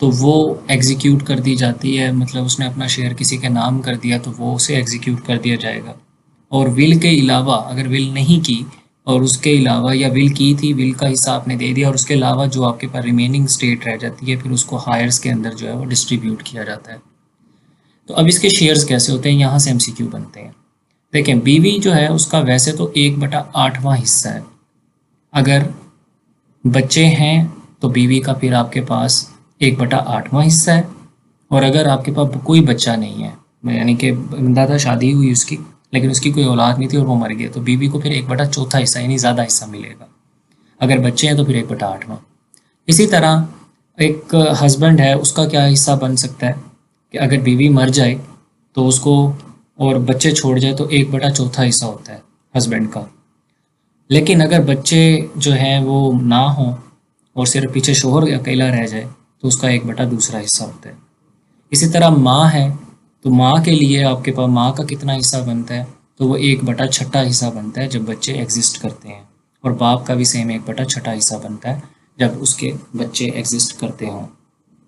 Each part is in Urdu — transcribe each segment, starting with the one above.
تو وہ ایگزیکیوٹ کر دی جاتی ہے، مطلب اس نے اپنا شیئر کسی کے نام کر دیا تو وہ اسے ایگزیکیوٹ کر دیا جائے گا. اور ول کے علاوہ اگر ول نہیں کی اور اس کے علاوہ، یا ول کی تھی، ول کا حصہ آپ نے دے دیا، اور اس کے علاوہ جو آپ کے پاس ریمیننگ اسٹیٹ رہ جاتی ہے پھر اس کو ہائرس کے اندر جو ہے وہ ڈسٹریبیوٹ کیا جاتا ہے. تو اب اس کے شیئرز کیسے ہوتے ہیں، یہاں سے ایم سی کیو بنتے ہیں. دیکھیں بیوی جو ہے اس کا ویسے تو 1/8واں حصہ ہے. اگر بچے ہیں تو بیوی کا پھر آپ کے پاس 1/8واں حصہ ہے. اور اگر آپ کے پاس کوئی بچہ نہیں ہے، یعنی کہ بندہ تھا، شادی ہوئی اس کی لیکن اس کی کوئی اولاد نہیں تھی اور وہ مر گیا، تو بیوی کو پھر 1/4 حصہ یعنی زیادہ حصہ ملے گا. اگر بچے ہیں تو پھر 1/8واں. اسی طرح ایک ہسبینڈ ہے، اس کا کیا حصہ بن سکتا ہے کہ اگر بیوی مر جائے تو اس کو اور بچے چھوڑ جائے تو 1/4 حصہ ہوتا ہے ہسبینڈ کا. لیکن اگر بچے جو ہیں وہ نہ ہوں اور صرف پیچھے شوہر اکیلا رہ جائے تو اس کا 1/2 حصہ ہوتا ہے. اسی طرح ماں ہے تو ماں کے لیے آپ کے پاس ماں کا کتنا حصہ بنتا ہے، تو وہ 1/6 حصہ بنتا ہے جب بچے ایگزسٹ کرتے ہیں. اور باپ کا بھی سیم 1/6 حصہ بنتا ہے جب اس کے بچے ایگزسٹ کرتے ہوں.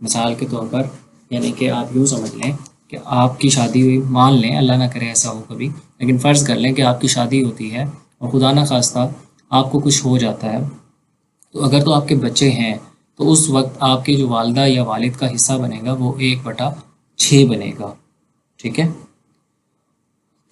مثال کے طور پر یعنی کہ آپ یوں سمجھ لیں کہ آپ کی شادی ہوئی، مان لیں اللہ نہ کرے ایسا ہو کبھی، لیکن فرض کر لیں کہ آپ کی شادی ہوتی ہے اور خدا نہ خواستہ آپ کو کچھ ہو جاتا ہے، تو اگر تو آپ کے بچے ہیں تو اس وقت آپ کے جو والدہ یا والد کا حصہ بنے گا وہ 1/6 بنے گا. ٹھیک ہے.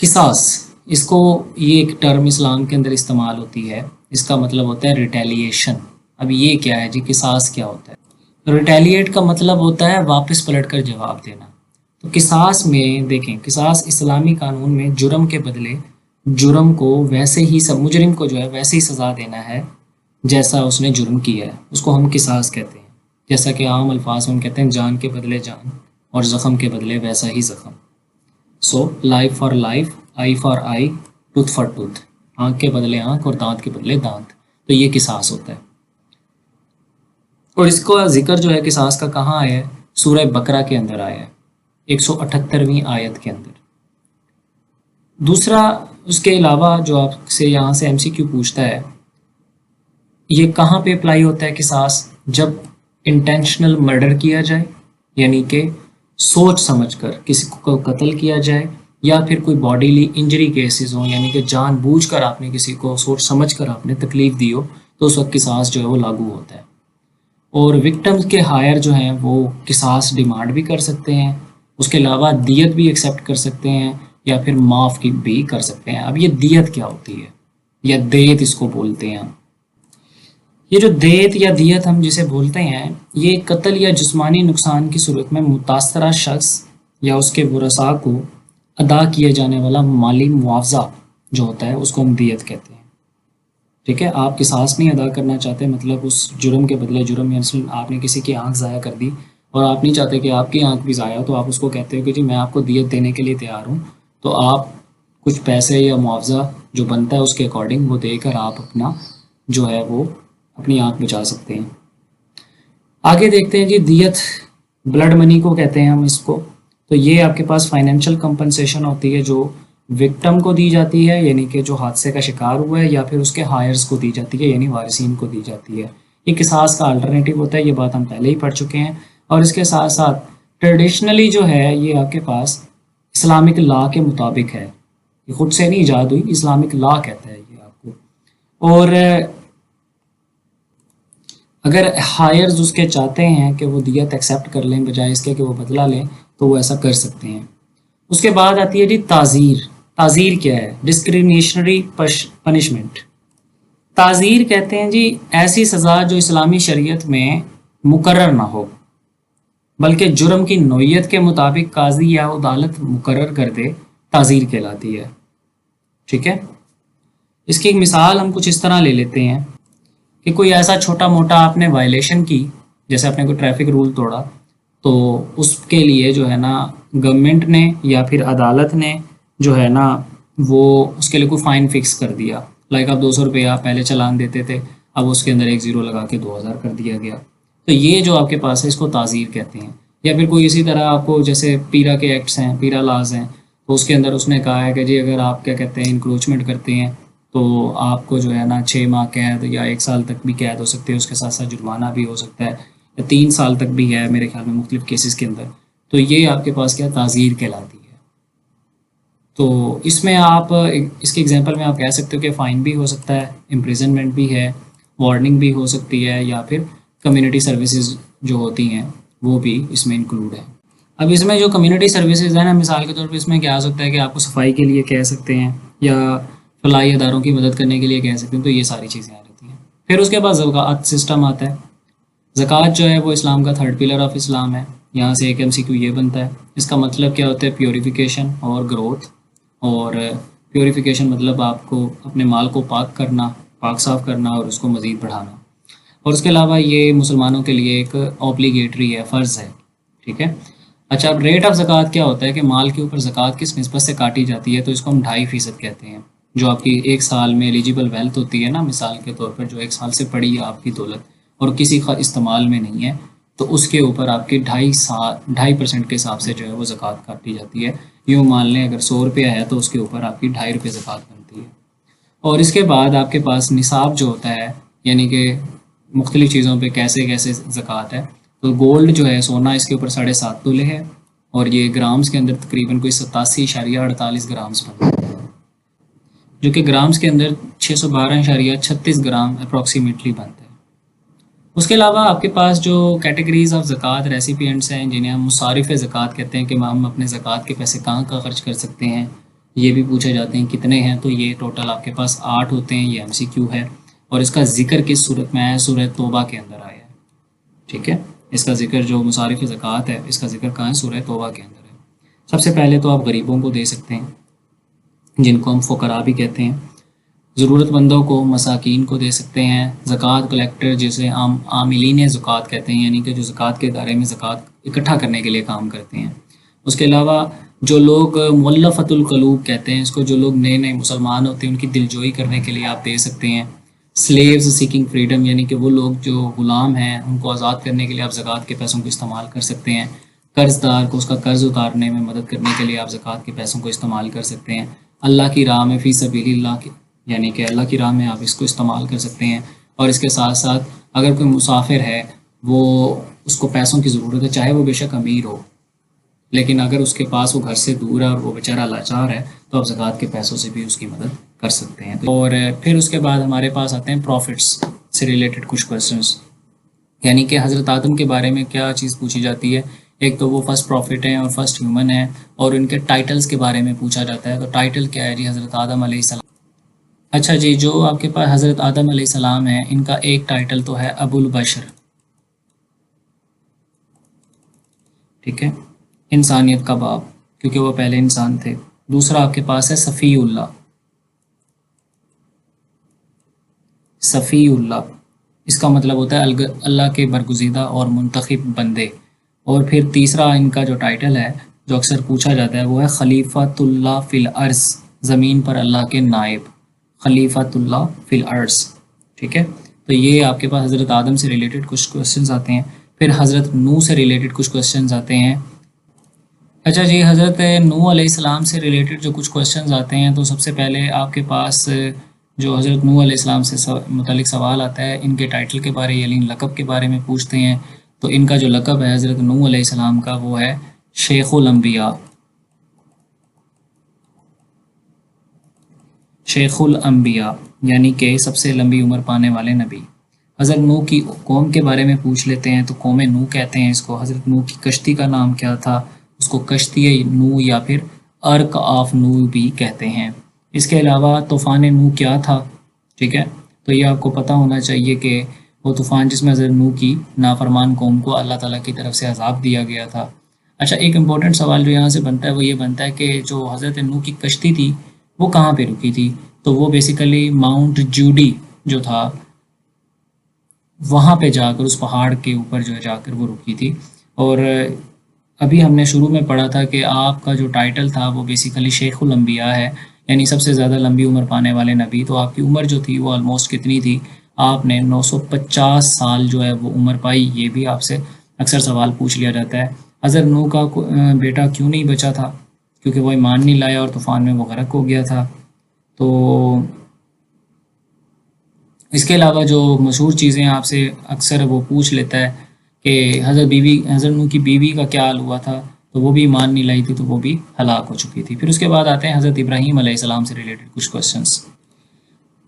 قصاص، اس کو یہ ایک ٹرم اسلام کے اندر استعمال ہوتی ہے، اس کا مطلب ہوتا ہے ریٹیلیشن. اب یہ کیا ہے جی، قصاص کیا ہوتا ہے؟ ریٹیلیٹ کا مطلب ہوتا ہے واپس پلٹ کر جواب دینا. تو قصاص میں دیکھیں، قصاص اسلامی قانون میں جرم کے بدلے جرم کو ویسے ہی مجرم کو جو ہے ویسے ہی سزا دینا ہے جیسا اس نے جرم کیا ہے. اس کو ہم قصاص کہتے ہیں. جیسا کہ عام الفاظ میں ہم کہتے ہیں جان کے بدلے جان اور زخم کے بدلے ویسا ہی زخم. So life for life, I for I, tooth for tooth, آنکھ کے بدلے آنکھ اور دانت کے بدلے دانت. تو یہ قصاص ہوتا ہے. اور اس کا ذکر جو ہے قصاص کا کہاں آیا ہے؟ سورہ بقرہ کے اندر آیا ہے، 178ویں آیت کے اندر. دوسرا اس کے علاوہ جو آپ سے یہاں سے ایم سی کیو پوچھتا ہے، یہ کہاں پہ اپلائی ہوتا ہے قصاص؟ جب انٹینشنل مرڈر کیا جائے، یعنی کہ سوچ سمجھ کر کسی کو قتل کیا جائے، یا پھر کوئی باڈیلی انجری کیسز ہوں، یعنی کہ جان بوجھ کر آپ نے کسی کو سوچ سمجھ کر آپ نے تکلیف دی ہو، تو اس وقت قصاص جو ہے وہ لاگو ہوتا ہے. اور وکٹمز کے ہائر جو ہیں وہ قصاص ڈیمانڈ بھی کر سکتے ہیں، اس کے علاوہ دیت بھی ایکسیپٹ کر سکتے ہیں، یا پھر معاف کی بھی کر سکتے ہیں. اب یہ دیت کیا ہوتی ہے، یا دیت اس کو بولتے ہیں. یہ جو دیت یا دیت ہم جسے بولتے ہیں، یہ قتل یا جسمانی نقصان کی صورت میں متاثرہ شخص یا اس کے ورثاء کو ادا کیے جانے والا مالی معاوضہ جو ہوتا ہے اس کو ہم دیت کہتے ہیں. ٹھیک ہے. آپ قصاص نہیں ادا کرنا چاہتے، مطلب اس جرم کے بدلے جرم، یعنی آپ نے کسی کی آنکھ ضائع کر دی اور آپ نہیں چاہتے کہ آپ کی آنکھ بھی ضائع ہو، تو آپ اس کو کہتے ہو کہ جی میں آپ کو دیت دینے کے لیے تیار ہوں. تو آپ کچھ پیسے یا معاوضہ جو بنتا ہے اس کے اکارڈنگ وہ دے کر آپ اپنا جو ہے وہ اپنی آنکھ بچا سکتے ہیں. آگے دیکھتے ہیں جی، دیت بلڈ منی کو کہتے ہیں ہم اس کو. تو یہ آپ کے پاس فائنینشیل کمپنسیشن ہوتی ہے جو وکٹم کو دی جاتی ہے، یعنی کہ جو حادثے کا شکار ہوا ہے، یا پھر اس کے ہائرز کو دی جاتی ہے، یعنی وارثین کو دی جاتی ہے. یہ قصاص کا الٹرنیٹیو ہوتا ہے، یہ بات ہم پہلے ہی پڑھ چکے ہیں. اور اس کے ساتھ ساتھ ٹریڈیشنلی جو ہے یہ آپ کے پاس اسلامک لا کے مطابق ہے، یہ خود سے نہیں ایجاد ہوئی، اسلامک لا کہتا ہے یہ آپ کو. اور اگر ہائرز اس کے چاہتے ہیں کہ وہ دیت ایکسیپٹ کر لیں بجائے اس کے کہ وہ بدلہ لیں تو وہ ایسا کر سکتے ہیں. اس کے بعد آتی ہے جی تعزیر. تعزیر کیا ہے؟ ڈسکریمنیشنری پنشمنٹ. تعزیر کہتے ہیں جی ایسی سزا جو اسلامی شریعت میں مقرر نہ ہو بلکہ جرم کی نوعیت کے مطابق قاضی یا عدالت مقرر کر دے، تعزیر کہلاتی ہے. ٹھیک ہے. اس کی ایک مثال ہم کچھ اس طرح لے لیتے ہیں کہ کوئی ایسا چھوٹا موٹا آپ نے وائلیشن کی، جیسے آپ نے کوئی ٹریفک رول توڑا، تو اس کے لیے جو ہے نا گورنمنٹ نے یا پھر عدالت نے جو ہے نا وہ اس کے لیے کوئی فائن فکس کر دیا. لائک آپ 200 روپے آپ پہلے چلان دیتے تھے، اب اس کے اندر ایک زیرو لگا کے 2000 کر دیا گیا. تو یہ جو آپ کے پاس ہے اس کو تعزیر کہتے ہیں. یا پھر کوئی اسی طرح آپ کو جیسے پیرا کے ایکٹس ہیں، پیرا لاز ہیں، تو اس کے اندر اس نے کہا ہے کہ جی اگر آپ کیا کہتے ہیں انکروچمنٹ کرتے ہیں تو آپ کو جو ہے نا 6 ماہ قید یا 1 سال تک بھی قید ہو سکتے ہیں، اس کے ساتھ ساتھ جرمانہ بھی ہو سکتا ہے. یا 3 سال تک بھی ہے میرے خیال میں مختلف کیسز کے اندر، تو یہ آپ کے پاس کیا تعزیر کہلاتی ہے۔ تو اس میں آپ اس کے ایگزامپل میں آپ کہہ سکتے ہو کہ فائن بھی ہو سکتا ہے، امپریزنمنٹ بھی ہے، وارننگ بھی ہو سکتی ہے، یا پھر کمیونٹی سروسز جو ہوتی ہیں وہ بھی اس میں انکلوڈ ہے۔ اب اس میں جو کمیونٹی سروسز ہیں نا، مثال کے طور پہ اس میں کیا ہو سکتا ہے کہ آپ کو صفائی کے لیے کہہ سکتے ہیں یا فلاحی اداروں کی مدد کرنے کے لیے کہہ سکتے ہیں، تو یہ ساری چیزیں آ جاتی ہیں۔ پھر اس کے بعد زکوٰۃ سسٹم آتا ہے۔ زکوٰۃ جو ہے وہ اسلام کا 3rd پلر آف اسلام ہے۔ یہاں سے ایک MCQ یہ بنتا ہے، اس کا مطلب کیا ہوتا ہے؟ پیوریفیکیشن اور گروتھ۔ اور پیوریفیکیشن مطلب آپ کو اپنے مال کو پاک کرنا، پاک صاف کرنا اور اس کو مزید بڑھانا۔ اور اس کے علاوہ یہ مسلمانوں کے لیے ایک اوبلیگیٹری ہے، فرض ہے، ٹھیک ہے۔ اچھا، اب ریٹ آف زکوٰۃ کیا ہوتا ہے کہ مال کے اوپر زکوٰۃ کس نسبت سے کاٹی جاتی ہے؟ تو اس کو ہم 2.5% کہتے ہیں۔ جو آپ کی ایک سال میں ایلیجیبل ویلتھ ہوتی ہے نا، مثال کے طور پر جو 1 سال سے پڑی ہے آپ کی دولت اور کسی کا استعمال میں نہیں ہے، تو اس کے اوپر آپ کی 2.5% کے حساب سے جو ہے وہ زکوٰۃ کاٹی جاتی ہے۔ یوں مان لیں اگر 100 روپیہ ہے تو اس کے اوپر آپ کی 2.5 روپے زکوٰۃ بنتی ہے۔ اور اس کے بعد آپ کے پاس نصاب جو ہوتا ہے، یعنی کہ مختلف چیزوں پہ کیسے زکوٰۃ ہے، تو گولڈ جو ہے سونا، اس کے اوپر 7.5 تولے ہے، اور یہ گرامز کے اندر تقریباً کوئی 87.48 گرامز بنتا ہے، جو کہ گرامز کے اندر 612.36 گرام اپروکسیمیٹلی بنتا ہے۔ اس کے علاوہ آپ کے پاس جو کیٹیگریز آف زکوٰۃ ریسیپینٹس ہیں، جنہیں ہم مصارف زکوٰۃ کہتے ہیں، کہ ہم اپنے زکوٰۃ کے پیسے کہاں خرچ کر سکتے ہیں، یہ بھی پوچھے جاتے ہیں کتنے ہیں۔ تو یہ ٹوٹل آپ کے پاس 8 ہوتے ہیں، یہ MCQ ہے، اور اس کا ذکر کس صورت میں آیا ہے؟ سورہ توبہ کے اندر آیا ہے، ٹھیک ہے۔ اس کا ذکر جو مصارف زکوٰۃ ہے، اس کا ذکر کہاں ہے؟ سورہ توبہ کے اندر ہے۔ سب سے پہلے تو آپ غریبوں کو دے سکتے ہیں، جن کو ہم فقراء بھی کہتے ہیں، ضرورت مندوں کو، مساکین کو دے سکتے ہیں، زکوٰۃ کلیکٹر جسے عاملین زکوٰۃ کہتے ہیں، یعنی کہ جو زکوٰۃ کے ادارے میں زکوٰۃ اکٹھا کرنے کے لیے کام کرتے ہیں۔ اس کے علاوہ جو لوگ مؤلفۃ القلوب کہتے ہیں اس کو، جو لوگ نئے مسلمان ہوتے ہیں، ان کی دلجوئی کرنے کے لیے آپ دے سکتے ہیں۔ سلیوز سیکنگ فریڈم، یعنی کہ وہ لوگ جو غلام ہیں ان کو آزاد کرنے کے لیے آپ زکوٰۃ کے پیسوں کو استعمال کر سکتے ہیں۔ قرض دار کو اس کا قرض اتارنے میں مدد کرنے کے لیے آپ زکوٰۃ کے پیسوں کو استعمال کر سکتے ہیں۔ اللہ کی راہ میں، فی سبیل اللہ کی، یعنی کہ اللہ کی راہ میں آپ اس کو استعمال کر سکتے ہیں۔ اور اس کے ساتھ ساتھ اگر کوئی مسافر ہے، وہ اس کو پیسوں کی ضرورت ہے، چاہے وہ بے شک امیر ہو، لیکن اگر اس کے پاس وہ گھر سے دور ہے اور وہ بیچارہ لاچار ہے، تو آپ زکوٰۃ کے پیسوں سے بھی اس کی مدد کر سکتے ہیں۔ اور پھر اس کے بعد ہمارے پاس آتے ہیں پروفٹس سے ریلیٹڈ کچھ کویسچنس، یعنی کہ حضرت آدم کے بارے میں کیا چیز پوچھی جاتی ہے۔ ایک تو وہ فرسٹ پروفٹ ہیں اور فرسٹ ہیومن ہیں، اور ان کے ٹائٹلز کے بارے میں پوچھا جاتا ہے۔ تو ٹائٹل کیا ہے جی؟ حضرت آدم علیہ السلام۔ اچھا جی، جو آپ کے پاس حضرت آدم علیہ السلام ہیں، ان کا ایک ٹائٹل تو ہے ابو البشر، ٹھیک ہے، انسانیت کا باپ، کیونکہ وہ پہلے انسان تھے۔ دوسرا آپ کے پاس ہے صفی اللہ، صفی اللہ، اس کا مطلب ہوتا ہے اللہ کے برگزیدہ اور منتخب بندے۔ اور پھر تیسرا ان کا جو ٹائٹل ہے جو اکثر پوچھا جاتا ہے وہ ہے خلیفۃ اللہ فی الارض، زمین پر اللہ کے نائب، خلیفۃ اللہ فی الارض، ٹھیک ہے۔ تو یہ آپ کے پاس حضرت آدم سے ریلیٹڈ کچھ کویسچنز آتے ہیں۔ پھر حضرت نوح سے ریلیٹڈ کچھ کویسچنز آتے ہیں۔ اچھا جی، حضرت نوح علیہ السلام سے ریلیٹڈ جو کچھ کویسچنز آتے ہیں، تو سب سے پہلے آپ کے پاس جو حضرت نوح علیہ السلام سے متعلق سوال آتا ہے، ان کے ٹائٹل کے بارے یعنی لقب کے بارے میں پوچھتے ہیں۔ تو ان کا جو لقب ہے حضرت نوح علیہ السلام کا، وہ ہے شیخ الانبیاء، شیخ الانبیاء، یعنی کہ سب سے لمبی عمر پانے والے نبی۔ حضرت نوح کی قوم کے بارے میں پوچھ لیتے ہیں، تو قوم نوح کہتے ہیں اس کو۔ حضرت نوح کی کشتی کا نام کیا تھا؟ اس کو کشتی نوح یا پھر ارک آف نوح بھی کہتے ہیں۔ اس کے علاوہ طوفان نوح کیا تھا؟ ٹھیک ہے، تو یہ آپ کو پتہ ہونا چاہیے کہ وہ طوفان جس میں حضرت نوح کی نافرمان قوم کو اللہ تعالیٰ کی طرف سے عذاب دیا گیا تھا۔ اچھا، ایک امپورٹنٹ سوال جو یہاں سے بنتا ہے وہ یہ بنتا ہے کہ جو حضرت نوح کی کشتی تھی وہ کہاں پہ رکی تھی؟ تو وہ بیسیکلی ماؤنٹ جوڈی جو تھا وہاں پہ جا کر، اس پہاڑ کے اوپر جو ہے جا کر وہ رکی تھی۔ اور ابھی ہم نے شروع میں پڑھا تھا کہ آپ کا جو ٹائٹل تھا وہ بیسیکلی شیخ الانبیاء ہے، یعنی سب سے زیادہ لمبی عمر پانے والے نبی۔ تو آپ کی عمر جو تھی وہ آلموسٹ کتنی تھی؟ آپ نے 950 سال جو ہے وہ عمر پائی۔ یہ بھی آپ سے اکثر سوال پوچھ لیا جاتا ہے۔ حضرت نوح کا بیٹا کیوں نہیں بچا تھا؟ کیونکہ وہ ایمان نہیں لایا اور طوفان میں وہ غرق ہو گیا تھا۔ تو اس کے علاوہ جو مشہور چیزیں آپ سے اکثر وہ پوچھ لیتا ہے کہ حضرت نوح کی بیوی کا کیا حال ہوا تھا، تو وہ بھی ایمان نہیں لائی تھی، تو وہ بھی ہلاک ہو چکی تھی۔ پھر اس کے بعد آتے ہیں حضرت ابراہیم علیہ السلام سے ریلیٹڈ کچھ کوشچنس۔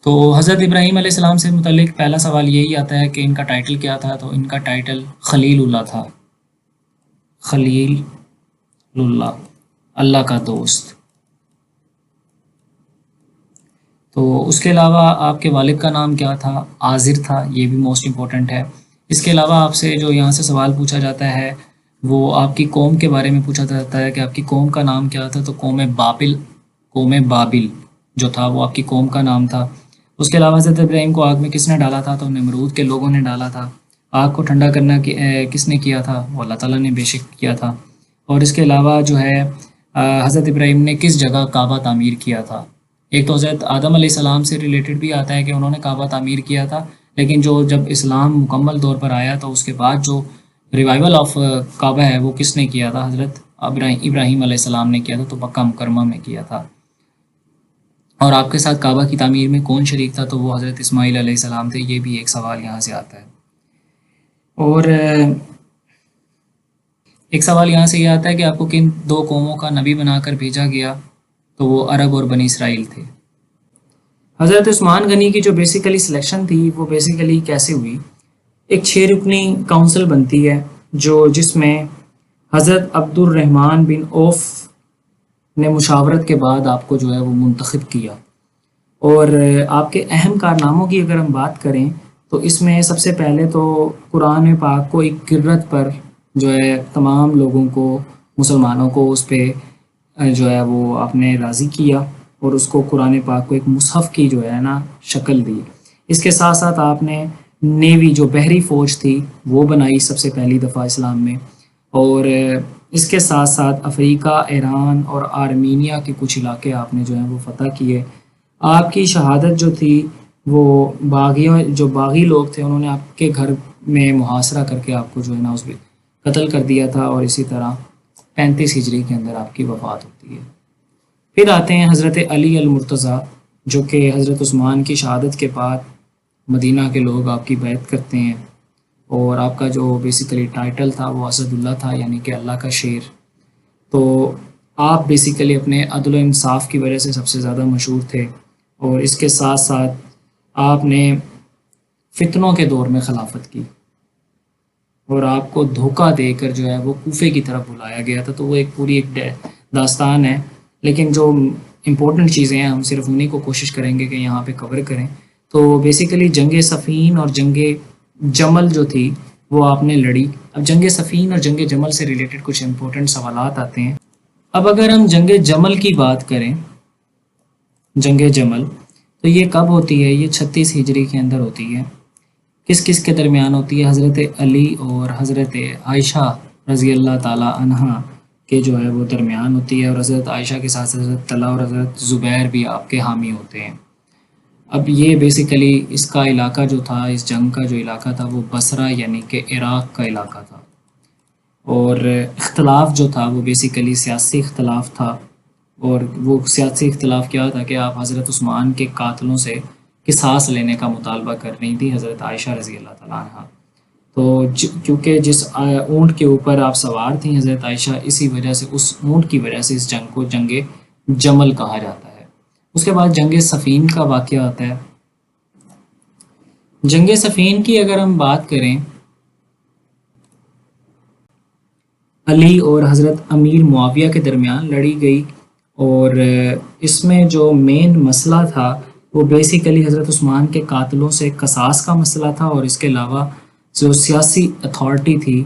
تو حضرت ابراہیم علیہ السلام سے متعلق پہلا سوال یہی آتا ہے کہ ان کا ٹائٹل کیا تھا، تو ان کا ٹائٹل خلیل اللہ تھا، خلیل اللہ، اللہ کا دوست۔ تو اس کے علاوہ آپ کے والد کا نام کیا تھا؟ آزر تھا، یہ بھی موسٹ امپورٹنٹ ہے۔ اس کے علاوہ آپ سے جو یہاں سے سوال پوچھا جاتا ہے وہ آپ کی قوم کے بارے میں پوچھا جاتا ہے کہ آپ کی قوم کا نام کیا تھا، تو قوم بابل جو تھا وہ آپ کی قوم کا نام تھا۔ اس کے علاوہ حضرت ابراہیم کو آگ میں کس نے ڈالا تھا؟ تو نمرود کے لوگوں نے ڈالا تھا۔ آگ کو ٹھنڈا کرنا کس نے کیا تھا؟ وہ اللہ تعالیٰ نے بے شک کیا تھا۔ اور اس کے علاوہ جو ہے حضرت ابراہیم نے کس جگہ کعبہ تعمیر کیا تھا؟ ایک تو حضرت آدم علیہ السلام سے ریلیٹڈ بھی آتا ہے کہ انہوں نے کعبہ تعمیر کیا تھا، لیکن جب اسلام مکمل طور پر آیا تو اس کے بعد جو ریوائول آف کعبہ ہے وہ کس نے کیا تھا؟ حضرت ابراہیم علیہ السلام نے کیا تھا، تو مکہ مکرمہ میں کیا تھا۔ اور آپ کے ساتھ کعبہ کی تعمیر میں کون شریک تھا؟ تو وہ حضرت اسماعیل علیہ السلام تھے۔ یہ بھی ایک سوال یہاں سے آتا ہے۔ اور ایک سوال یہاں سے یہ آتا ہے کہ آپ کو کن دو قوموں کا نبی بنا کر بھیجا گیا؟ تو وہ عرب اور بنی اسرائیل تھے۔ حضرت عثمان غنی کی جو بیسیکلی سلیکشن تھی وہ بیسیکلی کیسے ہوئی؟ ایک 6 رکنی کونسل بنتی ہے جس میں حضرت عبد الرحمن بن عوف نے مشاورت کے بعد آپ کو جو ہے وہ منتخب کیا۔ اور آپ کے اہم کارناموں کی اگر ہم بات کریں تو اس میں سب سے پہلے تو قرآن پاک کو ایک کرت پر جو ہے تمام لوگوں کو، مسلمانوں کو اس پہ جو ہے وہ آپ نے راضی کیا، اور اس کو قرآن پاک کو ایک مصحف کی جو ہے نا شکل دی۔ اس کے ساتھ ساتھ آپ نے نیوی جو بحری فوج تھی وہ بنائی سب سے پہلی دفعہ اسلام میں، اور اس کے ساتھ ساتھ افریقہ، ایران اور آرمینیا کے کچھ علاقے آپ نے جو ہے وہ فتح کیے۔ آپ کی شہادت جو تھی وہ باغی لوگ تھے، انہوں نے آپ کے گھر میں محاصرہ کر کے آپ کو جو ہے نا اس میں قتل کر دیا تھا، اور اسی طرح 35 ہجری کے اندر آپ کی وفات ہوتی ہے۔ پھر آتے ہیں حضرت علی المرتضیٰ، جو کہ حضرت عثمان کی شہادت کے بعد مدینہ کے لوگ آپ کی بیعت کرتے ہیں، اور آپ کا جو بیسیکلی ٹائٹل تھا وہ اسد اللہ تھا، یعنی کہ اللہ کا شیر۔ تو آپ بیسیکلی اپنے عدل و انصاف کی وجہ سے سب سے زیادہ مشہور تھے، اور اس کے ساتھ ساتھ آپ نے فتنوں کے دور میں خلافت کی، اور آپ کو دھوکہ دے کر جو ہے وہ کوفے کی طرف بلایا گیا تھا۔ تو وہ ایک پوری ایک داستان ہے، لیکن جو امپورٹنٹ چیزیں ہیں ہم صرف انہیں کو کوشش کریں گے کہ یہاں پہ کور کریں۔ تو بیسیکلی جنگ صفین اور جنگ جمل جو تھی وہ آپ نے لڑی۔ اب جنگ صفین اور جنگ جمل سے ریلیٹڈ کچھ امپورٹنٹ سوالات آتے ہیں۔ اب اگر ہم جنگ جمل کی بات کریں، جنگ جمل تو یہ کب ہوتی ہے؟ یہ 36 ہجری کے اندر ہوتی ہے۔ کس کس کے درمیان ہوتی ہے؟ حضرت علی اور حضرت عائشہ رضی اللہ تعالی عنہ کے جو ہے وہ درمیان ہوتی ہے، اور حضرت عائشہ کے ساتھ حضرت طلحہ اور حضرت زبیر بھی آپ کے حامی ہوتے ہیں۔ اب یہ بیسیکلی اس کا علاقہ جو تھا، اس جنگ کا جو علاقہ تھا وہ بصرہ یعنی کہ عراق کا علاقہ تھا، اور اختلاف جو تھا وہ بیسیکلی سیاسی اختلاف تھا۔ اور وہ سیاسی اختلاف کیا تھا کہ آپ حضرت عثمان کے قاتلوں سے قصاص لینے کا مطالبہ کر رہی تھی حضرت عائشہ رضی اللہ تعالیٰ عنہ۔ تو کیونکہ جس اونٹ کے اوپر آپ سوار تھیں حضرت عائشہ، اسی وجہ سے اس اونٹ کی وجہ سے اس جنگ کو جنگ جمل کہا جاتا ہے۔ اس کے بعد جنگ صفین کا واقعہ آتا ہے۔ جنگ صفین کی اگر ہم بات کریں، علی اور حضرت امیر معاویہ کے درمیان لڑی گئی، اور اس میں جو مین مسئلہ تھا وہ بیسیکلی حضرت عثمان کے قاتلوں سے قصاص کا مسئلہ تھا، اور اس کے علاوہ جو سیاسی اتھارٹی تھی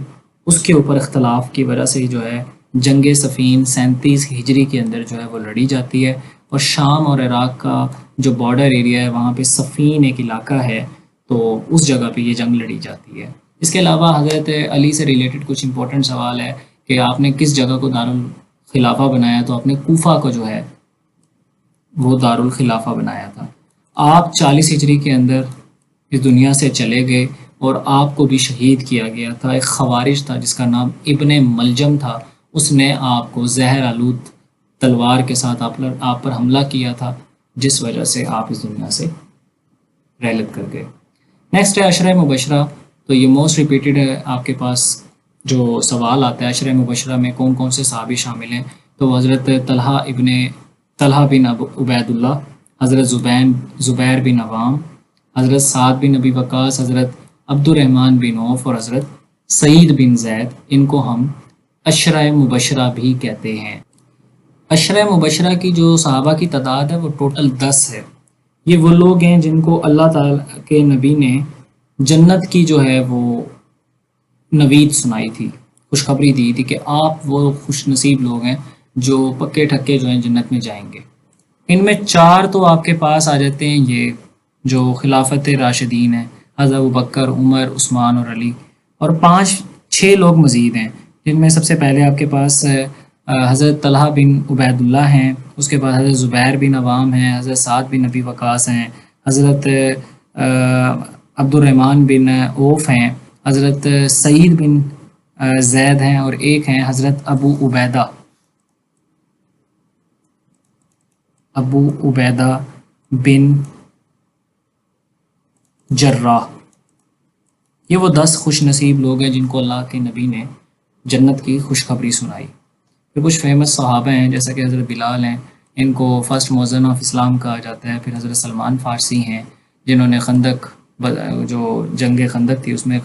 اس کے اوپر اختلاف کی وجہ سے جو ہے جنگ صفین 37 ہجری کے اندر جو ہے وہ لڑی جاتی ہے، اور شام اور عراق کا جو بارڈر ایریا ہے وہاں پہ صفین ایک علاقہ ہے، تو اس جگہ پہ یہ جنگ لڑی جاتی ہے۔ اس کے علاوہ حضرت علی سے ریلیٹڈ کچھ امپورٹنٹ سوال ہے کہ آپ نے کس جگہ کو دارالخلافہ بنایا؟ تو آپ نے کوفہ کو جو ہے وہ دارالخلافہ بنایا تھا۔ آپ 40 ہجری کے اندر اس دنیا سے چلے گئے، اور آپ کو بھی شہید کیا گیا تھا۔ ایک خوارج تھا جس کا نام ابن ملجم تھا، اس نے آپ کو زہر آلود تلوار کے ساتھ آپ پر حملہ کیا تھا، جس وجہ سے آپ اس دنیا سے رحلت کر گئے۔ نیکسٹ ہے عشرہ مبشرہ۔ تو یہ موسٹ ریپیٹڈ ہے آپ کے پاس جو سوال آتا ہے عشرہ مبشرہ میں کون کون سے صحابی شامل ہیں، تو وہ حضرت طلحہ بن عبید اللہ، حضرت زبیر بن عوام، حضرت سعد بن نبی وقاص، حضرت عبد الرحمن بن عوف اور حضرت سعید بن زید، ان کو ہم عشرہ مبشرہ بھی کہتے ہیں۔ عشرہ مبشرہ کی جو صحابہ کی تعداد ہے وہ ٹوٹل 10 ہے۔ یہ وہ لوگ ہیں جن کو اللہ تعالیٰ کے نبی نے جنت کی جو ہے وہ نوید سنائی تھی، خوشخبری دی تھی کہ آپ وہ خوش نصیب لوگ ہیں جو پکے ٹھکے جو ہیں جنت میں جائیں گے۔ ان میں 4 تو آپ کے پاس آ جاتے ہیں، یہ جو خلافت راشدین ہیں، حضرت ابوبکر، عمر، عثمان اور علی، اور 6 لوگ مزید ہیں جن میں سب سے پہلے آپ کے پاس حضرت طلحہ بن عبید اللہ ہیں، اس کے بعد حضرت زبیر بن عوام ہیں، حضرت سعد بن نبی وقاص ہیں، حضرت عبد الرحمن بن عوف ہیں، حضرت سعید بن زید ہیں، اور ایک ہیں حضرت ابو عبیدہ بن جراح۔ یہ وہ 10 خوش نصیب لوگ ہیں جن کو اللہ کے نبی نے جنت کی خوشخبری سنائی۔ پھر کچھ فیمس صحابہ ہیں جیسا کہ حضرت بلال ہیں، ان کو فرسٹ مؤذن آف اسلام کہا جاتا ہے۔ پھر حضرت سلمان فارسی ہیں جنہوں نے جو جنگ خندق تھی اس میں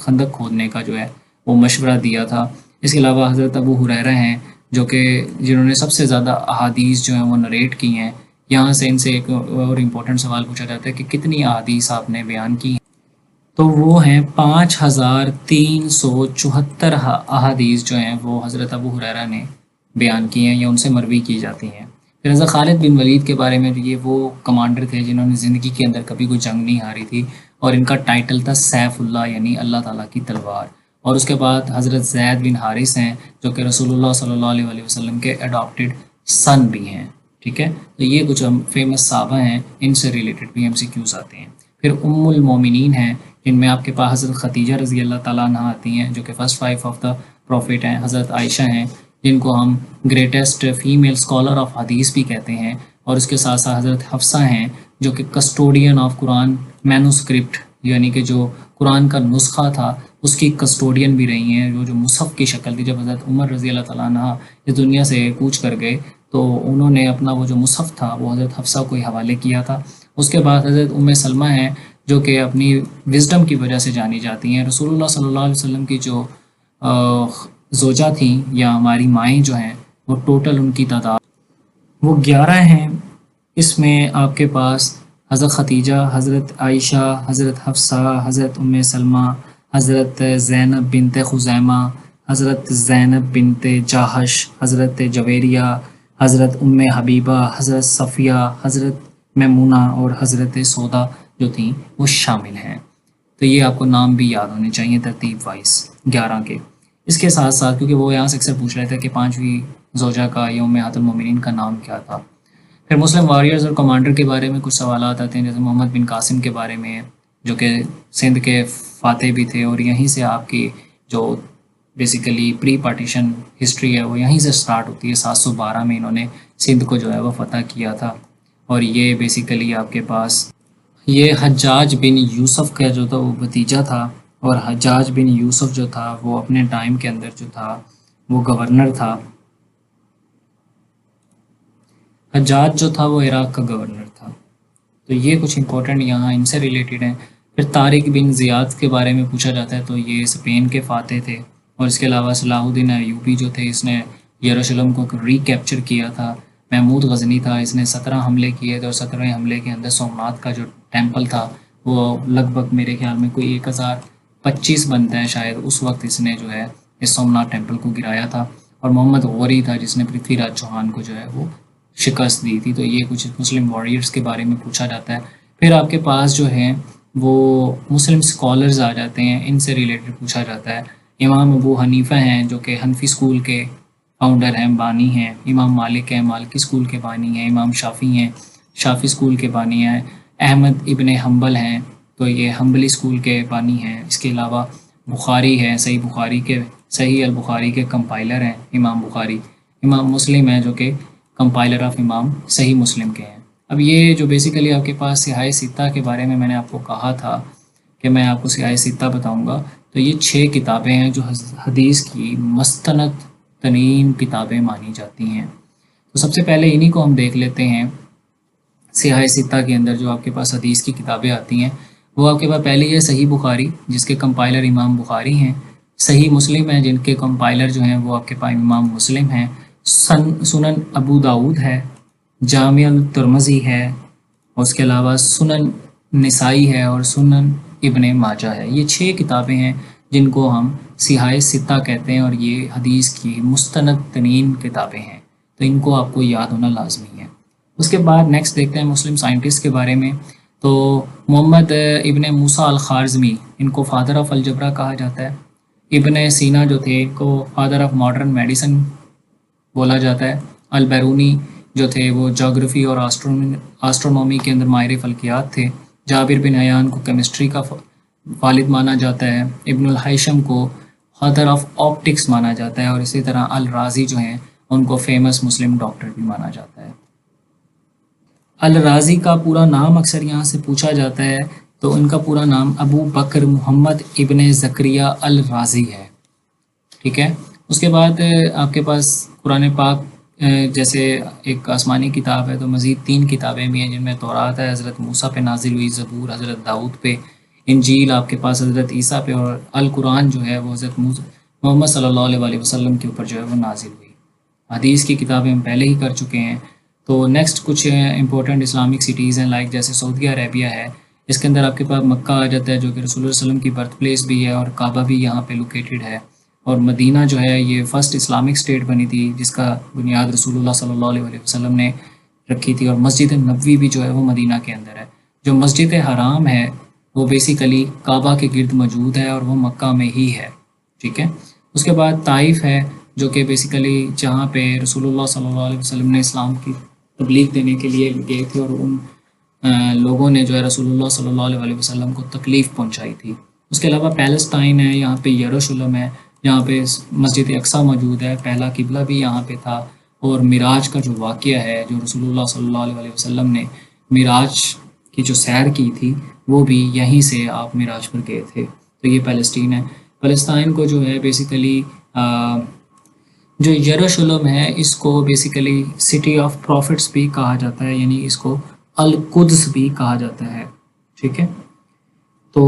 خندق کھودنے کا جو ہے وہ مشورہ دیا تھا۔ اس کے علاوہ حضرت ابو ہریرہ ہیں جنہوں نے سب سے زیادہ احادیث جو ہیں وہ نریٹ کی ہیں۔ یہاں سے ان سے ایک اور امپورٹنٹ سوال پوچھا جاتا ہے کہ کتنی احادیث آپ نے بیان کی ہیں، تو وہ ہیں 5374 احادیث جو ہیں وہ حضرت ابو ہریرہ نے بیان کی ہیں یا ان سے مروی کی جاتی ہیں۔ پھر حضرت خالد بن ولید کے بارے میں، یہ وہ کمانڈر تھے جنہوں نے زندگی کے اندر کبھی کوئی جنگ نہیں ہاری تھی، اور ان کا ٹائٹل تھا سیف اللہ، یعنی اللہ تعالیٰ کی تلوار۔ اور اس کے بعد حضرت زید بن حارث ہیں جو کہ رسول اللہ صلی اللہ علیہ وسلم کے اڈاپٹڈ سن بھی ہیں، ٹھیک ہے۔ تو یہ کچھ فیمس صحابہ ہیں، ان سے ریلیٹڈ بھی MCQs آتے ہیں۔ پھر ام المومنین ہیں جن میں آپ کے پاس حضرت خدیجہ رضی اللہ تعالیٰ عنہ آتی ہیں جو کہ first wife of the prophet ہیں، حضرت عائشہ ہیں جن کو ہم گریٹسٹ فیمیل اسکالر آف حدیث بھی کہتے ہیں، اور اس کے ساتھ ساتھ حضرت حفصہ ہیں جو کہ کسٹوڈین آف قرآن مینوسکرپٹ، یعنی کہ جو قرآن کا نسخہ تھا اس کی کسٹوڈین بھی رہی ہیں، جو مصحف کی شکل تھی۔ جب حضرت عمر رضی اللہ تعالیٰ عنہ اس دنیا سے کوچ کر گئے تو انہوں نے اپنا وہ جو مصحف تھا وہ حضرت حفصہ کو ہی حوالے کیا تھا۔ اس کے بعد حضرت سلمہ ہیں جو کہ اپنی وزڈم کی وجہ سے جانی جاتی ہیں۔ رسول اللہ صلی اللہ علیہ وسلم کی جو زوجہ تھیں یا ہماری مائیں جو ہیں وہ ٹوٹل ان کی تعداد وہ 11 ہیں۔ اس میں آپ کے پاس حضرت خدیجہ، حضرت عائشہ، حضرت حفصہ، حضرت سلمہ، حضرت زینب بنت خزیمہ، حضرت زینب بنت جاحش، حضرت جویریہ، حضرت حبیبہ، حضرت صفیہ، حضرت میمونہ اور حضرت سودا جو تھیں وہ شامل ہیں۔ تو یہ آپ کو نام بھی یاد ہونے چاہیے ترتیب وائز 11 کے۔ اس کے ساتھ ساتھ کیونکہ وہ یہاں سے اکثر پوچھ رہے تھے کہ 5ویں زوجہ کا یا امہات المومنین کا نام کیا تھا۔ پھر مسلم واریئرز اور کمانڈر کے بارے میں کچھ سوالات آتے ہیں، جیسے محمد بن قاسم کے بارے میں جو کہ سندھ کے فاتح بھی تھے، اور یہیں سے آپ کی جو بیسیکلی پری پارٹیشن ہسٹری ہے وہ یہیں سے سٹارٹ ہوتی ہے۔ 712 میں انہوں نے سندھ کو جو ہے وہ فتح کیا تھا، اور یہ بیسیکلی آپ کے پاس یہ حجاج بن یوسف کا جو تھا وہ بھتیجا تھا، اور حجاج بن یوسف جو تھا وہ اپنے ٹائم کے اندر جو تھا وہ گورنر تھا۔ حجاج جو تھا وہ عراق کا گورنر تھا۔ تو یہ کچھ امپورٹنٹ یہاں ان سے ریلیٹڈ ہیں۔ پھر طارق بن زیاد کے بارے میں پوچھا جاتا ہے، تو یہ اسپین کے فاتح تھے، اور اس کے علاوہ صلاح الدین ایوبی جو تھے اس نے یروشلم کو ری کیپچر کیا تھا۔ محمود غزنی تھا، اس نے 17 حملے کیے تھے، اور 17ویں حملے کے اندر سومناتھ کا جو ٹیمپل تھا وہ لگ بھگ میرے خیال میں کوئی 1025 بنتا ہے شاید، اس وقت اس نے جو ہے اس سومناتھ ٹیمپل کو گرایا تھا۔ اور محمد غوری تھا جس نے پرتھوی راج چوہان کو جو ہے وہ شکست دی تھی۔ تو یہ کچھ مسلم واریئرز کے بارے میں پوچھا جاتا ہے۔ پھر آپ کے پاس جو ہیں وہ مسلم اسکالرز آ جاتے ہیں، ان سے ریلیٹڈ پوچھا جاتا ہے۔ امام ابو حنیفہ ہیں جو کہ حنفی اسکول کے فاؤنڈر ہیں، بانی ہیں۔ امام مالک ہیں، مالکی اسکول کے بانی ہیں۔ امام شافعی ہیں، شافعی اسکول کے بانی ہیں۔ احمد ابن حنبل ہیں تو یہ حنبلی اسکول کے بانی ہیں۔ اس کے علاوہ بخاری ہے، صحیح البخاری کے کمپائلر ہیں امام بخاری۔ امام مسلم ہیں جو کہ کمپائلر آف امام صحیح مسلم کے ہیں۔ اب یہ جو بیسیکلی آپ کے پاس صحاح ستہ کے بارے میں نے آپ کو کہا تھا کہ میں آپ کو سیاہ ستہ بتاؤں گا تو یہ 6 کتابیں ہیں جو حدیث کی مستند ترین کتابیں مانی جاتی ہیں. تو سب سے پہلے انہی کو ہم دیکھ لیتے ہیں. سیاہ ستہ کے اندر جو آپ کے پاس حدیث کی کتابیں آتی ہیں وہ آپ کے پاس پہلی ہے صحیح بخاری جس کے کمپائلر امام بخاری ہیں. صحیح مسلم ہے جن کے کمپائلر جو ہیں وہ آپ کے پاس امام مسلم ہیں. سنن ابو داود ہے. جامع الترمذی ہے. اور اس کے علاوہ سنن نسائی ہے اور سنن ابن ماجہ ہے. یہ 6 کتابیں ہیں جن کو ہم سیاہ ستہ کہتے ہیں اور یہ حدیث کی مستند ترین کتابیں ہیں. تو ان کو آپ کو یاد ہونا لازمی ہے. اس کے بعد نیکسٹ دیکھتے ہیں مسلم سائنٹسٹ کے بارے میں. تو محمد ابن موسیٰ الخوارزمی ان کو فادر آف الجبرا کہا جاتا ہے. ابن سینا جو تھے ان کو فادر آف ماڈرن میڈیسن بولا جاتا ہے. البیرونی جو تھے وہ جغرافی اور آسٹرونومی کے اندر ماہر فلکیات تھے. جابر بن حیان کو کیمسٹری کا والد مانا جاتا ہے. ابن الحیشم کو فادر آف آپٹکس مانا جاتا ہے اور اسی طرح الرازی جو ہیں ان کو فیمس مسلم ڈاکٹر بھی مانا جاتا ہے. الرازی کا پورا نام اکثر یہاں سے پوچھا جاتا ہے تو ان کا پورا نام ابو بکر محمد ابن زکریہ الرازی ہے. ٹھیک ہے. اس کے بعد آپ کے پاس قرآن پاک جیسے ایک آسمانی کتاب ہے تو مزید 3 کتابیں بھی ہیں جن میں تورات ہے حضرت موسیٰ پہ نازل ہوئی. زبور حضرت داؤد پہ. انجیل آپ کے پاس حضرت عیسیٰ پہ. اور القرآن جو ہے وہ حضرت محمد صلی اللہ علیہ وسلم کے اوپر جو ہے وہ نازل ہوئی. حدیث کی کتابیں ہم پہلے ہی کر چکے ہیں. تو نیکسٹ کچھ امپورٹنٹ اسلامک سٹیز ہیں لائک جیسے سعودی عربیہ ہے. اس کے اندر آپ کے پاس مکہ آ جاتا ہے جو کہ رسول اللہ علیہ وسلم کی برتھ پلیس بھی ہے اور کعبہ بھی یہاں پہ لوکیٹڈ ہے. اور مدینہ جو ہے یہ فرسٹ اسلامک اسٹیٹ بنی تھی جس کا بنیاد رسول اللہ صلی اللہ علیہ وسلم نے رکھی تھی. اور مسجد نبوی بھی جو ہے وہ مدینہ کے اندر ہے. جو مسجد حرام ہے وہ بیسیکلی کعبہ کے گرد موجود ہے اور وہ مکہ میں ہی ہے. ٹھیک ہے. اس کے بعد طائف ہے جو کہ بیسیکلی جہاں پہ رسول اللہ صلی اللہ علیہ وسلم نے اسلام کی تبلیغ دینے کے لیے گئے تھے اور ان لوگوں نے جو ہے رسول اللہ صلی اللہ علیہ وسلم کو تکلیف پہنچائی تھی. اس کے علاوہ پیلسٹائن ہے. یہاں پہ یروشلم ہے جہاں پہ مسجد اقصیٰ موجود ہے. پہلا قبلہ بھی یہاں پہ تھا. اور معراج کا جو واقعہ ہے جو رسول اللہ صلی اللہ علیہ وسلم نے معراج کی جو سیر کی تھی وہ بھی یہیں سے آپ معراج پر گئے تھے. تو یہ پیلسٹین ہے. فلسطین کو جو ہے بیسیکلی جو یروشلم ہے اس کو بیسیکلی سٹی آف پروفٹس بھی کہا جاتا ہے یعنی اس کو القدس بھی کہا جاتا ہے. ٹھیک ہے. تو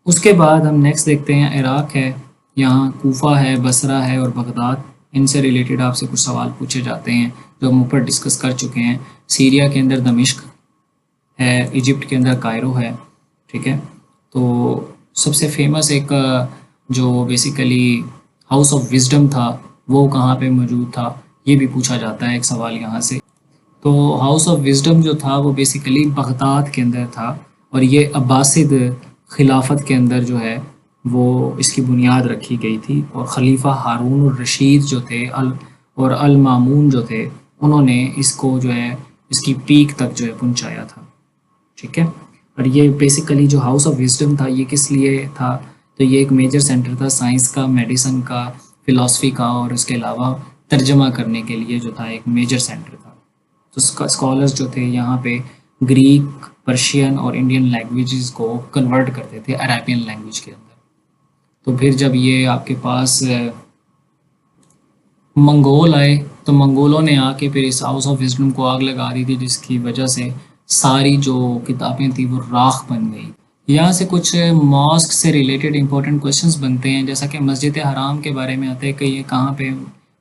اس کے بعد ہم نیکسٹ دیکھتے ہیں عراق ہے. یہاں کوفہ ہے, بصرہ ہے اور بغداد. ان سے ریلیٹڈ آپ سے کچھ سوال پوچھے جاتے ہیں جو ہم اوپر ڈسکس کر چکے ہیں. سیریا کے اندر دمشق ہے. ایجپٹ کے اندر کائرو ہے. ٹھیک ہے. تو سب سے فیمس ایک جو بیسیکلی ہاؤس آف وزڈم تھا وہ کہاں پہ موجود تھا یہ بھی پوچھا جاتا ہے ایک سوال یہاں سے. تو ہاؤس آف وزڈم جو تھا وہ بیسیکلی بغداد کے اندر تھا اور یہ عباسد خلافت کے اندر جو ہے وہ اس کی بنیاد رکھی گئی تھی. اور خلیفہ ہارون الرشید جو تھے اور المامون جو تھے انہوں نے اس کو جو ہے اس کی پیک تک جو ہے پہنچایا تھا. ٹھیک ہے. اور یہ بیسیکلی جو ہاؤس آف وزڈم تھا یہ کس لیے تھا تو یہ ایک میجر سینٹر تھا سائنس کا, میڈیسن کا, فلاسفی کا اور اس کے علاوہ ترجمہ کرنے کے لیے جو تھا ایک میجر سینٹر تھا. تو اسکالرز جو تھے یہاں پہ گریک, پرشین اور انڈین لینگویجز کو کنورٹ کرتے تھے عربین لینگویج کے اندر. تو پھر جب یہ آپ کے پاس منگول آئے تو منگولوں نے آ کے پھر اس ہاؤس آف وزڈم کو آگ لگا دی تھی جس کی وجہ سے ساری جو کتابیں تھیں وہ راکھ بن گئی. یہاں سے کچھ ماسک سے ریلیٹڈ امپورٹنٹ کویشچنس بنتے ہیں جیسا کہ مسجد حرام کے بارے میں آتے ہیں کہ یہ کہاں پہ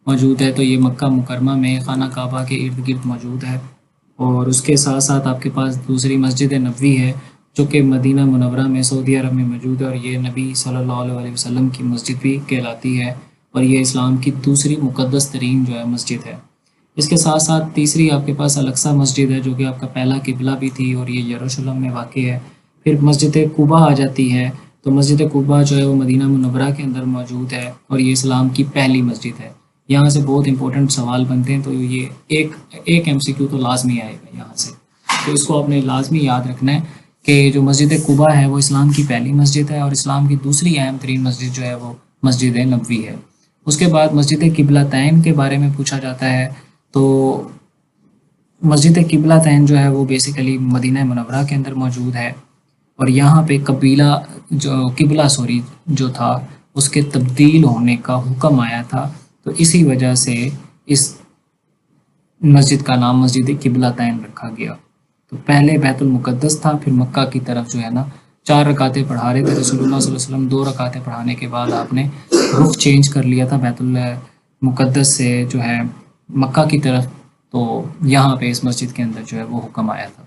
موجود ہے. تو یہ مکہ مکرمہ میں خانہ کعبہ کے ارد گرد موجود ہے. اور اس کے ساتھ ساتھ آپ کے پاس دوسری مسجد نبوی ہے جو کہ مدینہ منورہ میں سعودی عرب میں موجود ہے اور یہ نبی صلی اللہ علیہ وسلم کی مسجد بھی کہلاتی ہے اور یہ اسلام کی دوسری مقدس ترین جو ہے مسجد ہے. اس کے ساتھ ساتھ تیسری آپ کے پاس الاقصیٰ مسجد ہے جو کہ آپ کا پہلا قبلہ بھی تھی اور یہ یروشلم میں واقع ہے. پھر مسجد قباء آ جاتی ہے. تو مسجد قباء جو ہے وہ مدینہ منورہ کے اندر موجود ہے اور یہ اسلام کی پہلی مسجد ہے. یہاں سے بہت امپورٹنٹ سوال بنتے ہیں تو یہ ایک MCQ تو لازمی آئے گا یہاں سے. تو اس کو آپ نے لازمی یاد رکھنا ہے کہ جو مسجد قباء ہے وہ اسلام کی پہلی مسجد ہے اور اسلام کی دوسری اہم ترین مسجد جو ہے وہ مسجد نبوی ہے. اس کے بعد مسجد قبلتین کے بارے میں پوچھا جاتا ہے. تو مسجد قبلتین جو ہے وہ بیسیکلی مدینہ منورہ کے اندر موجود ہے. اور یہاں پہ قبیلہ قبلہ جو تھا اس کے تبدیل ہونے کا حکم آیا تھا، تو اسی وجہ سے اس مسجد کا نام مسجد قبلہ تین رکھا گیا۔ تو پہلے بیت المقدس تھا، پھر مکہ کی طرف جو ہے نا 4 رکعتیں پڑھا رہے تھے رسول اللہ صلی اللہ علیہ وسلم، 2 رکعتیں پڑھانے کے بعد آپ نے رخ چینج کر لیا تھا بیت المقدس سے جو ہے مکہ کی طرف، تو یہاں پہ اس مسجد کے اندر جو ہے وہ حکم آیا تھا۔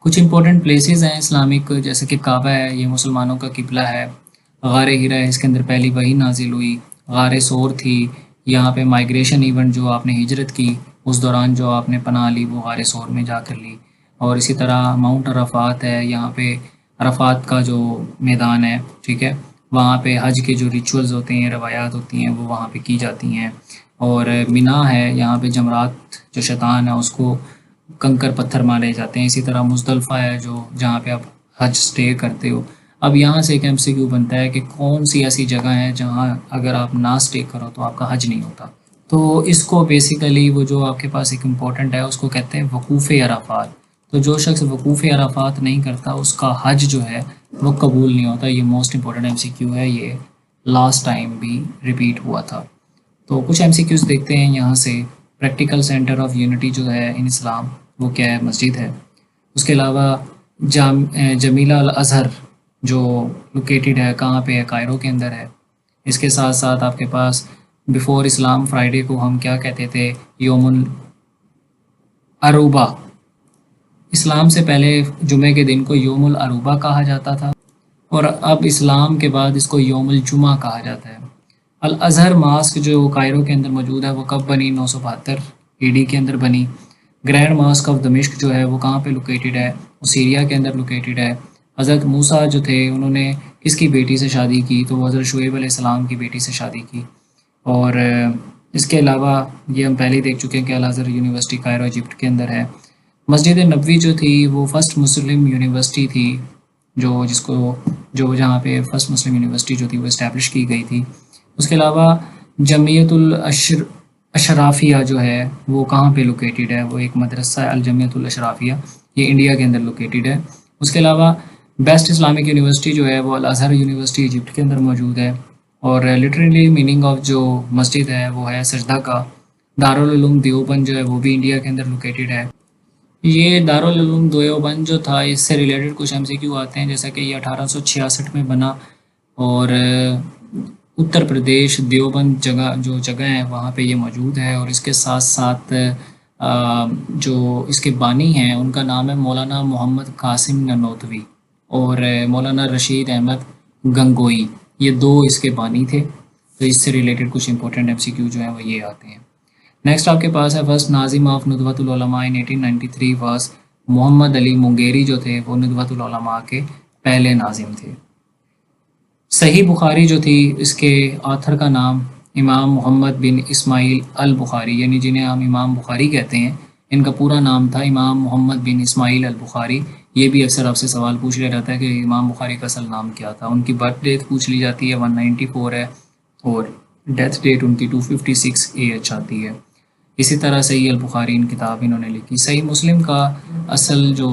کچھ امپورٹنٹ پلیسز ہیں اسلامک، جیسے کہ کعبہ ہے، یہ مسلمانوں کا قبلہ ہے۔ غار ہیرا ہے، اس کے اندر پہلی وحی نازل ہوئی۔ غار سور تھی، یہاں پہ مائگریشن ایونٹ جو آپ نے ہجرت کی اس دوران جو آپ نے پناہ لی وہ غار سور میں جا کر لی۔ اور اسی طرح ماؤنٹ عرفات ہے، یہاں پہ عرفات کا جو میدان ہے، ٹھیک ہے، وہاں پہ حج کے جو ریچولز ہوتے ہیں، روایات ہوتی ہیں، وہ وہاں پہ کی جاتی ہیں۔ اور مینا ہے، یہاں پہ جمرات جو شیطان ہے اس کو کنکر پتھر مارے جاتے ہیں۔ اسی طرح مزدلفہ ہے جو جہاں پہ آپ حج سٹے کرتے ہو۔ اب یہاں سے ایک ایم سی کیو بنتا ہے کہ کون سی ایسی جگہ ہے جہاں اگر آپ نہ سٹے کرو تو آپ کا حج نہیں ہوتا۔ تو اس کو بیسیکلی وہ جو آپ کے پاس ایک امپورٹنٹ ہے اس کو کہتے ہیں وقوف عرفات۔ تو جو شخص وقوف عرفات نہیں کرتا اس کا حج جو ہے وہ قبول نہیں ہوتا۔ یہ موسٹ امپورٹنٹ ایم سی کیو ہے، یہ لاسٹ ٹائم بھی ریپیٹ ہوا تھا۔ تو کچھ ایم سی کیوز دیکھتے ہیں یہاں سے۔ پریکٹیکل سینٹر آف یونٹی جو ہے ان اسلام، وہ کیا ہے؟ مسجد ہے۔ اس کے علاوہ جمیلہ الازہر جو لوکیٹڈ ہے کہاں پہ ہے؟ کائرو کے اندر ہے۔ اس کے ساتھ ساتھ آپ کے پاس بیفور اسلام فرائیڈے کو ہم کیا کہتے تھے؟ یوم العروبہ۔ اسلام سے پہلے جمعے کے دن کو یوم العروبہ کہا جاتا تھا، اور اب اسلام کے بعد اس کو یوم الجمعہ کہا جاتا ہے۔ الازہر ماسک جو کائرو کے اندر موجود ہے وہ کب بنی؟ 972 اے ڈی کے اندر بنی۔ گرینڈ ماسک آف دمشق جو ہے وہ کہاں پہ لوکیٹڈ ہے؟ وہ سیریا کے اندر لوکیٹڈ ہے۔ حضرت موسیٰ جو تھے انہوں نے کس کی بیٹی سے شادی کی؟ تو وہ حضرت شعیب علیہ السلام کی بیٹی سے شادی کی۔ اور اس کے علاوہ یہ ہم پہلے ہی دیکھ چکے ہیں کہ الازہر یونیورسٹی کائرو ایجپٹ کے اندر ہے۔ مسجد نبوی جو تھی وہ فرسٹ مسلم یونیورسٹی تھی، جو جہاں پہ فرسٹ مسلم یونیورسٹی جو تھی وہ اسٹیبلش کی گئی تھی۔ اس کے علاوہ جمعیت الاشرافیہ جو ہے وہ کہاں پہ لوکیٹڈ ہے؟ وہ ایک مدرسہ ہے الجمعیت الاشرافیہ، یہ انڈیا کے اندر لوکیٹڈ ہے۔ اس کے علاوہ بیسٹ اسلامک یونیورسٹی جو ہے وہ الازہر یونیورسٹی ایجپٹ کے اندر موجود ہے۔ اور لٹرلی میننگ آف جو مسجد ہے وہ ہے سجدہ کا۔ دارالعلوم دیوبند جو ہے وہ بھی انڈیا کے اندر لوکیٹڈ ہے۔ یہ دارالعلوم دیوبند جو تھا اس سے ریلیٹڈ کچھ ایم سی کیو آتے ہیں، جیسا کہ یہ 1866 میں بنا، اور اتر پردیش دیوبند جگہ ہے وہاں پہ یہ موجود ہے۔ اور اس کے ساتھ ساتھ جو اس کے بانی ہیں ان کا نام ہے مولانا محمد قاسم ننوتوی اور مولانا رشید احمد گنگوئی، یہ 2 اس کے بانی تھے۔ تو اس سے ریلیٹڈ کچھ امپورٹنٹ ایم سی کیو جو ہیں وہ یہ آتے ہیں۔ نیکسٹ آپ کے پاس ہے فرسٹ ناظم آف ندوۃ العلماء in 1893 واس محمد علی منگیری جو تھے وہ ندوۃ العلماء کے پہلے ناظم تھے۔ صحیح بخاری جو تھی اس کے آتھر کا نام امام محمد بن اسماعیل البخاری، یعنی جنہیں ہم امام بخاری کہتے ہیں، ان کا پورا نام تھا امام محمد بن اسماعیل البخاری۔ یہ بھی اکثر آپ سے سوال پوچھ لیا جاتا ہے کہ امام بخاری کا اصل نام کیا تھا۔ ان کی برتھ ڈیٹ پوچھ لی جاتی ہے، 194 ہے، اور ڈیتھ ڈیٹ ان کی 256 AH آتی ہے۔ اسی طرح صحیح البخاری ان کتاب انہوں نے لکھی۔ صحیح مسلم کا اصل جو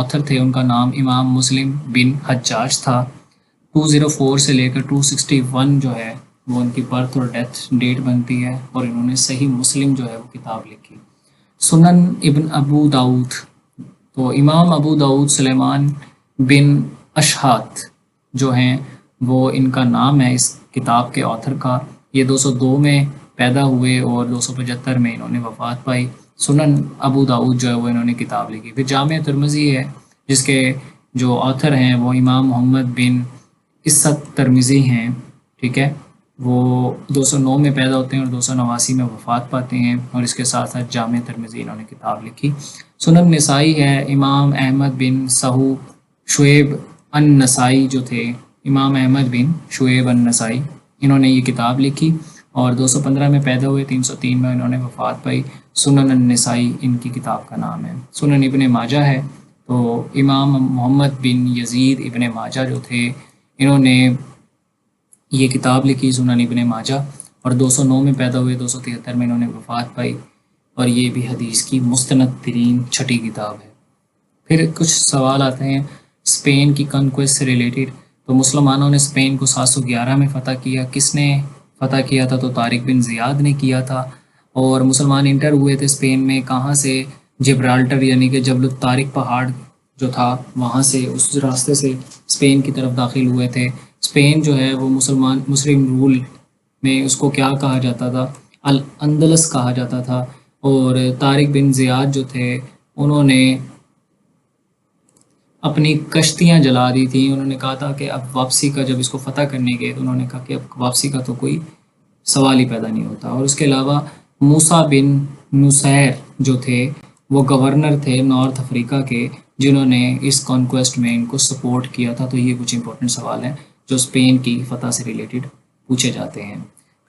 آتھر تھے ان کا نام امام مسلم بن حجاج تھا۔ 204 سے لے کر 261 جو ہے وہ ان کی برتھ اور ڈیتھ ڈیٹ بنتی ہے، اور انہوں نے صحیح مسلم جو ہے وہ کتاب لکھی۔ سنن ابن ابو داؤد، تو امام ابو داؤد سلیمان بن اشہات جو ہیں وہ ان کا نام ہے اس کتاب کے آتھر کا۔ یہ 202 میں پیدا ہوئے اور 275 میں انہوں نے وفات پائی۔ سنن ابو داؤد جو ہے وہ انہوں نے کتاب لکھی۔ پھر جامع ترمذی ہے جس کے جو آتھر ہیں وہ امام محمد بن عصت ترمذی ہیں، ٹھیک ہے، وہ 209 میں پیدا ہوتے ہیں اور 289 میں وفات پاتے ہیں، اور اس کے ساتھ ساتھ جامع ترمذی انہوں نے کتاب لکھی۔ سنن نسائی ہے، امام احمد بن سہو شعیب النسائی جو تھے، امام احمد بن شعیب النسائی، انہوں نے یہ کتاب لکھی اور 215 میں پیدا ہوئے، 303 میں انہوں نے وفات پائی۔ سنن النسائی ان کی کتاب کا نام ہے۔ سنن ابن ماجہ ہے، تو امام محمد بن یزید ابن ماجہ جو تھے انہوں نے یہ کتاب لکھی سنن ابن ماجہ، اور 209 میں پیدا ہوئے، 273 میں انہوں نے وفات پائی، اور یہ بھی حدیث کی مستند ترین چھٹی کتاب ہے۔ پھر کچھ سوال آتے ہیں اسپین کی کنکویسٹ سے ریلیٹڈ. تو مسلمانوں نے اسپین کو 711 میں فتح کیا. کس نے فتح کیا تھا؟ تو طارق بن زیاد نے کیا تھا. اور مسلمان انٹر ہوئے تھے اسپین میں کہاں سے؟ جبرالٹر یعنی کہ جبل الطارق پہاڑ جو تھا وہاں سے، اس راستے سے اسپین کی طرف داخل ہوئے تھے. اسپین جو ہے وہ مسلم رول میں اس کو کیا کہا جاتا تھا؟ الاندلس کہا جاتا تھا. اور طارق بن زیاد جو تھے انہوں نے اپنی کشتیاں جلا دی تھیں. انہوں نے کہا تھا کہ اب واپسی کا، جب اس کو فتح کرنے گئے تو انہوں نے کہا کہ اب واپسی کا تو کوئی سوال ہی پیدا نہیں ہوتا. اور اس کے علاوہ موسیٰ بن نصیر جو تھے وہ گورنر تھے نارتھ افریقہ کے، جنہوں نے اس کانکویسٹ میں ان کو سپورٹ کیا تھا. تو یہ کچھ امپورٹنٹ سوال ہیں جو اسپین کی فتح سے ریلیٹڈ پوچھے جاتے ہیں.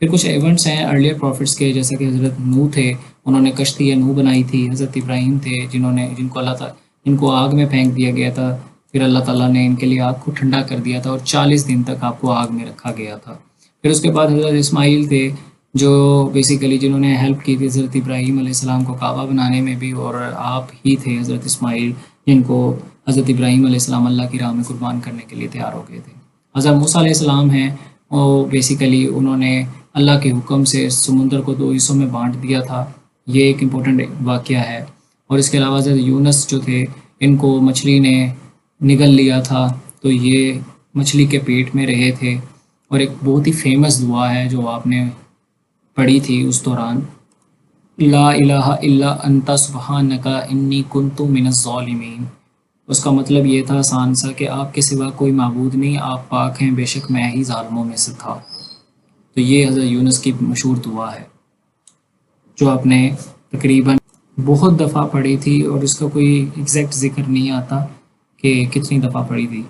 پھر کچھ ایونٹس ہیں ارلیئر پروفٹس کے، جیسے کہ حضرت نوح تھے، انہوں نے کشتی نوح بنائی تھی. حضرت ابراہیم تھے جن کو اللہ تعالیٰ ان کو آگ میں پھینک دیا گیا تھا، پھر اللہ تعالیٰ نے ان کے لیے آگ کو ٹھنڈا کر دیا تھا اور 40 دن تک آپ کو آگ میں رکھا گیا تھا. پھر اس کے بعد حضرت اسماعیل تھے جو بیسیکلی جنہوں نے ہیلپ کی تھی حضرت ابراہیم علیہ السلام کو کعبہ بنانے میں بھی، اور آپ ہی تھے حضرت اسماعیل جن کو حضرت ابراہیم علیہ السلام اللہ کی راہ میں قربان کرنے کے لیے تیار ہو گئے تھے. حضرت موسیٰ علیہ السلام ہیں، وہ بیسیکلی انہوں نے اللہ کے حکم سے سمندر کو 2 حصوں میں بانٹ دیا تھا. یہ ایک امپورٹنٹ واقعہ ہے. اور اس کے علاوہ حضرت یونس جو تھے ان کو مچھلی نے نگل لیا تھا، تو یہ مچھلی کے پیٹ میں رہے تھے. اور ایک بہت ہی فیمس دعا ہے جو آپ نے پڑھی تھی اس دوران، لا الہ الا انت سبحانک انی کنت من الظالمین. اس کا مطلب یہ تھا آسان سا کہ آپ کے سوا کوئی معبود نہیں، آپ پاک ہیں، بے شک میں ہی ظالموں میں سے تھا. تو یہ حضرت یونس کی مشہور دعا ہے جو آپ نے تقریباً بہت دفعہ پڑھی تھی، اور اس کا کوئی ایگزیکٹ ذکر نہیں آتا کہ کتنی دفعہ پڑھی تھی.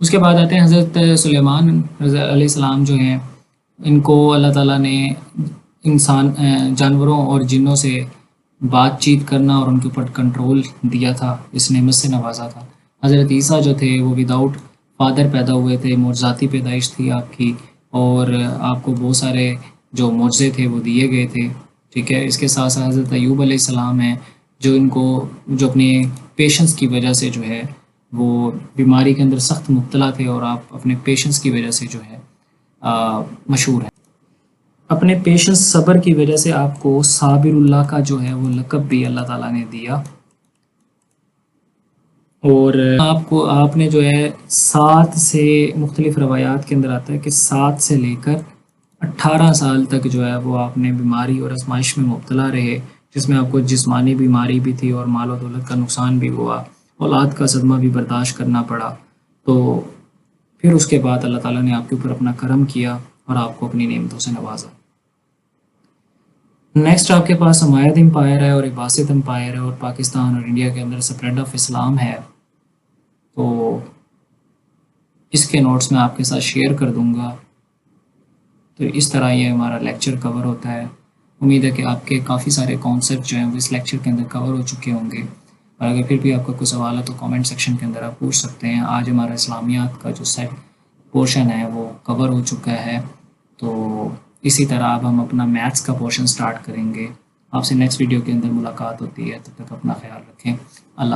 اس کے بعد آتے ہیں حضرت سلیمان علیہ السلام جو ہیں، ان کو اللہ تعالیٰ نے جانوروں اور جنوں سے بات چیت کرنا اور ان کے اوپر کنٹرول دیا تھا، اس نعمت سے نوازا تھا. حضرت عیسیٰ جو تھے وہ وداؤٹ فادر پیدا ہوئے تھے، معجزاتی پیدائش تھی آپ کی، اور آپ کو بہت سارے جو معجزے تھے وہ دیے گئے تھے. ٹھیک ہے. اس کے ساتھ ساتھ حضرت ایوب علیہ السلام ہیں جو اپنے پیشنس کی وجہ سے جو ہے وہ بیماری کے اندر سخت مبتلا تھے، اور آپ اپنے پیشنس کی وجہ سے جو ہے مشہور ہیں. اپنے پیشنس صبر کی وجہ سے آپ کو صابر اللہ کا جو ہے وہ لقب بھی اللہ تعالیٰ نے دیا. اور آپ نے جو ہے 7 سے مختلف روایات کے اندر آتا ہے کہ 7 سے لے کر 18 سال تک جو ہے وہ آپ نے بیماری اور آزمائش میں مبتلا رہے، جس میں آپ کو جسمانی بیماری بھی تھی اور مال و دولت کا نقصان بھی ہوا، اولاد کا صدمہ بھی برداشت کرنا پڑا. تو پھر اس کے بعد اللہ تعالیٰ نے آپ کے اوپر اپنا کرم کیا اور آپ کو اپنی نعمتوں سے نوازا. نیکسٹ آپ کے پاس ہمایت امپائر ہے اور عباسط امپائر ہے، اور پاکستان اور انڈیا کے اندر اسپریڈ آف اسلام ہے. تو اس کے نوٹس میں آپ کے ساتھ شیئر کر دوں گا. تو اس طرح یہ ہمارا لیکچر کور ہوتا ہے. امید ہے کہ آپ کے کافی سارے کانسیپٹ جو ہیں وہ اس لیکچر کے اندر کور ہو چکے ہوں گے، اور اگر پھر بھی آپ کا کوئی سوال ہے تو کامنٹ سیکشن کے اندر آپ پوچھ سکتے ہیں. آج ہمارا اسلامیات کا جو سیٹ پورشن ہے وہ کور ہو چکا ہے. تو اسی طرح اب ہم اپنا میتھس کا پورشن سٹارٹ کریں گے. آپ سے نیکسٹ ویڈیو کے اندر ملاقات ہوتی ہے. تب تک اپنا خیال رکھیں. اللہ